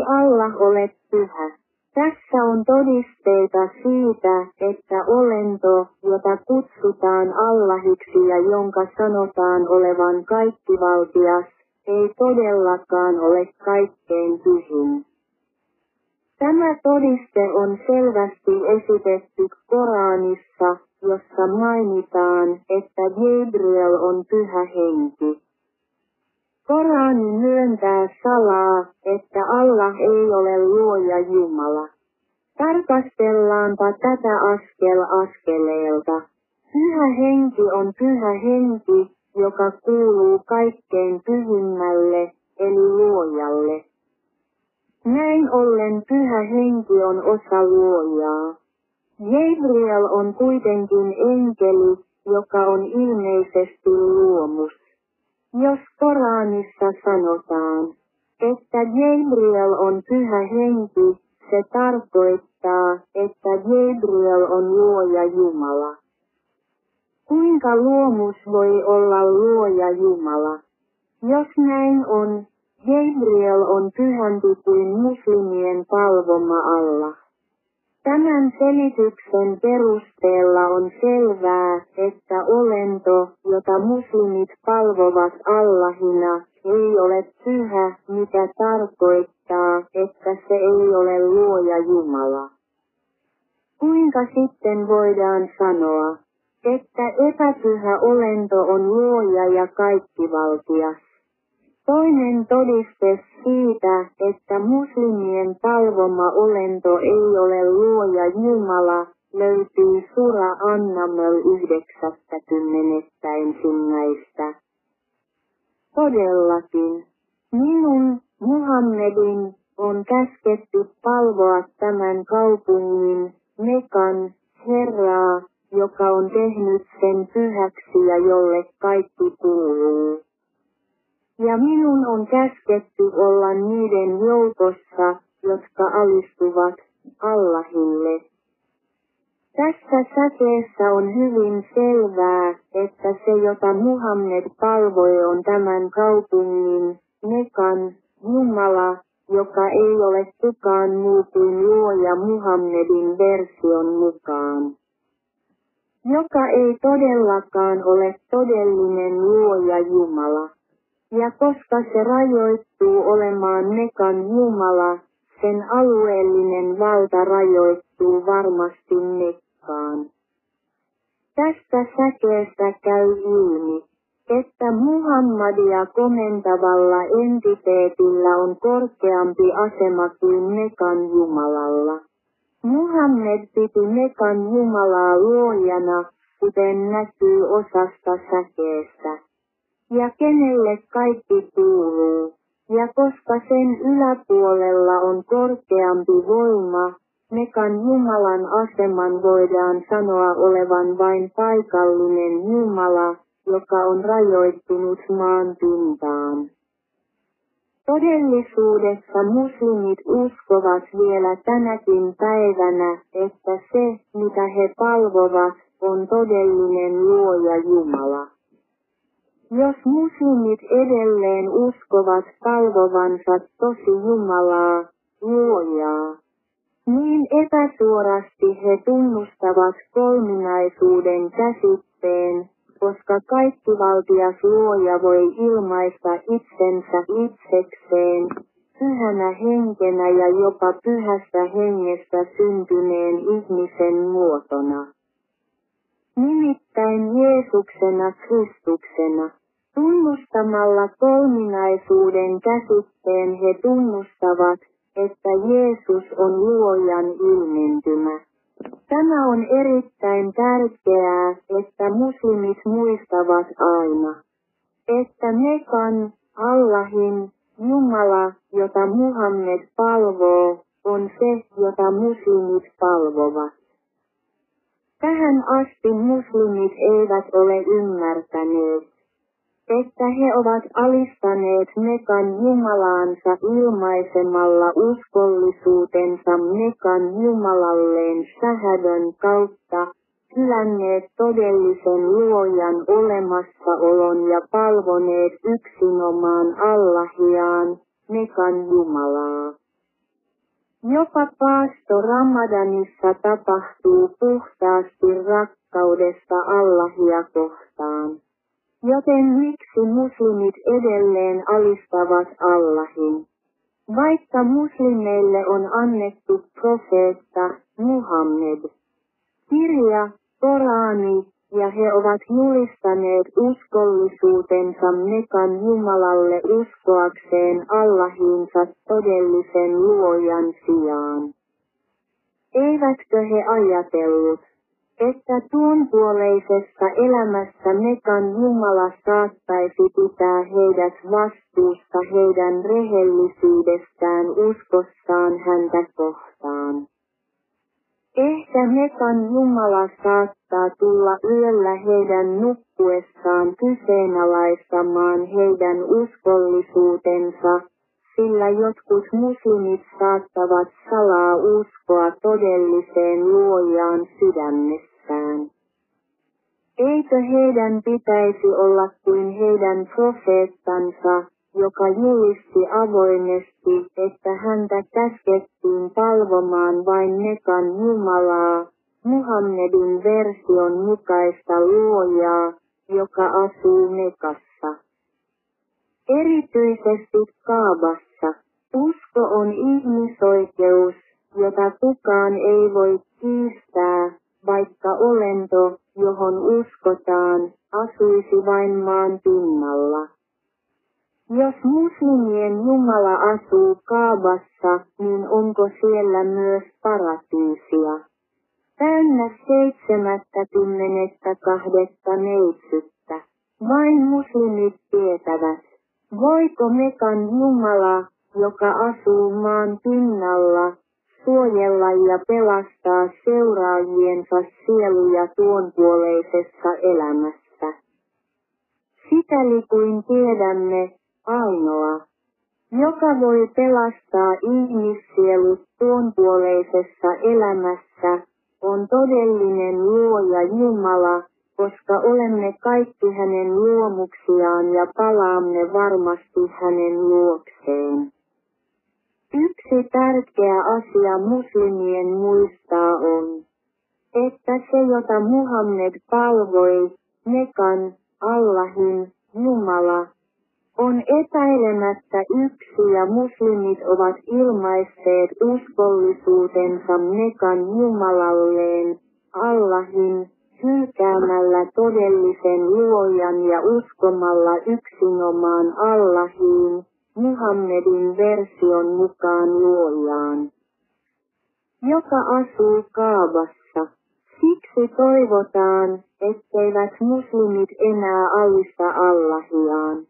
Ei Allah ole pyhä. Tässä on todisteita siitä, että olento, jota kutsutaan Allahiksi ja jonka sanotaan olevan kaikkivaltias, ei todellakaan ole kaikkein pyhin. Tämä todiste on selvästi esitetty Koranissa, jossa mainitaan, että Jibril on pyhä henki. Korani myöntää salaa, että Allah ei ole luoja Jumala. Tarkastellaanpa tätä askel askeleelta. Pyhä henki on pyhä henki, joka kuuluu kaikkein pyhimmälle, eli luojalle. Näin ollen pyhä henki on osa luojaa. Jibril on kuitenkin enkeli, joka on ilmeisesti luomus. Jos Koranissa sanotaan, että Jibril on pyhä henki, se tarkoittaa, että Jibril on luoja Jumala. Kuinka luomus voi olla luoja Jumala? Jos näin on, Jibril on pyhämpi kuin muslimien palvoma Allah. Tämän selityksen perusteella on selvää, että olento, jota muslimit palvovat Allahina, ei ole pyhä, mikä tarkoittaa, että se ei ole luoja Jumala. Kuinka sitten voidaan sanoa, että epäpyhä olento on luoja ja kaikkivaltias? Toinen todiste siitä, että muslimien palvoma olento ei ole luoja Jumala, löytyy Sura An-Naml 91. Todellakin, minun, Muhammedin, on käsketty palvoa tämän kaupungin, Mekan, Herraa, joka on tehnyt sen pyhäksi ja jolle kaikki kuuluu. Ja minun on käsketty olla niiden joukossa, jotka alistuvat Allahille. Tässä säkeessä on hyvin selvää, että se jota Muhammed palvoi on tämän kaupungin, Mekan, Jumala, joka ei ole kukaan muu kuin luoja Muhammedin version mukaan. Joka ei todellakaan ole todellinen luoja Jumala. Ja koska se rajoittuu olemaan Mekan Jumala, sen alueellinen valta rajoittuu varmasti Mekkaan. Tästä säkeestä käy ilmi, että Muhammadia komentavalla entiteetillä on korkeampi asema kuin Mekan Jumalalla. Muhammed piti Mekan Jumalaa luojana, kuten näkyy osasta säkeestä. Ja kenelle kaikki kuuluu, ja koska sen yläpuolella on korkeampi voima, Mekan Jumalan aseman voidaan sanoa olevan vain paikallinen Jumala, joka on rajoittunut maan pintaan. Todellisuudessa muslimit uskovat vielä tänäkin päivänä, että se, mitä he palvovat, on todellinen luoja Jumala. Jos muslimit edelleen uskovat palvovansa tosi Jumalaa, luojaa, niin epäsuorasti he tunnustavat kolminaisuuden käsitteen, koska kaikkivaltias luoja voi ilmaista itsensä itsekseen, pyhänä henkenä ja jopa pyhästä hengestä syntyneen ihmisen muotona. Nimittäin Jeesuksena Kristuksena. Tunnustamalla kolminaisuuden käsitteen he tunnustavat, että Jeesus on luojan ilmentymä. Tämä on erittäin tärkeää, että muslimit muistavat aina, että Mekan, Allahin, Jumala, jota Muhammed palvoo, on se, jota muslimit palvovat. Tähän asti muslimit eivät ole ymmärtäneet, että he ovat alistaneet Mekan Jumalaansa ilmaisemalla uskollisuutensa Mekan Jumalalleen shahadon kautta, hylänneet todellisen luojan olemassaolon ja palvoneet yksinomaan Allahiaan, Mekan Jumalaa. Jopa paasto Ramadanissa tapahtuu puhtaasti rakkaudesta Allahia kohtaan. Joten miksi muslimit edelleen alistavat Allahin? Vaikka muslimeille on annettu profeetta Muhammed, kirja, Korani, ja he ovat julistaneet uskollisuutensa Mekan Jumalalle uskoakseen Allahinsa todellisen luojan sijaan. Eivätkö he ajatellut, että tuonpuoleisessa elämässä Mekan Jumala saattaisi pitää heidät vastuusta heidän rehellisyydestään uskossaan häntä kohtaan? Ehkä Mekan Jumala saattaa tulla yöllä heidän nukkuessaan kyseenalaistamaan heidän uskollisuutensa, sillä jotkut muslimit saattavat salaa uskoa todelliseen luojaan sydämessään. Eikö heidän pitäisi olla kuin heidän profeettansa, joka julisti avoimesti, että häntä käskettiin palvomaan vain Mekan Jumalaa, Muhammedin version mukaista luojaa, joka asuu Mekassa. Erityisesti Kaabassa, usko on ihmisoikeus, jota kukaan ei voi kiistää, vaikka olento, johon uskotaan, asuisi vain maan pinnalla. Jos muslimien Jumala asuu Kaabassa, niin onko siellä myös paratiisia? Täynnä 72 neitsyttä. Vain muslimit tietävät. Voiko Mekan Jumala, joka asuu maan pinnalla, suojella ja pelastaa seuraajiensa sieluja tuonpuoleisessa elämässä? Sikäli kuin tiedämme, ainoa, joka voi pelastaa ihmissielut tuonpuoleisessa elämässä, on todellinen luoja Jumala, koska olemme kaikki hänen luomuksiaan ja palaamme varmasti hänen luokseen. Yksi tärkeä asia muslimien muistaa on, että se jota Muhammed palvoi, Mekan, Allahin, Jumala, on epäilemättä yksi ja muslimit ovat ilmaisseet uskollisuutensa Mekan Jumalalleen, Allahin, hylkäämällä todellisen luojan ja uskomalla yksinomaan Allahiin, Muhammedin version mukaan luojaan, joka asuu Kaabassa. Siksi toivotaan, etteivät muslimit enää alista Allahiaan.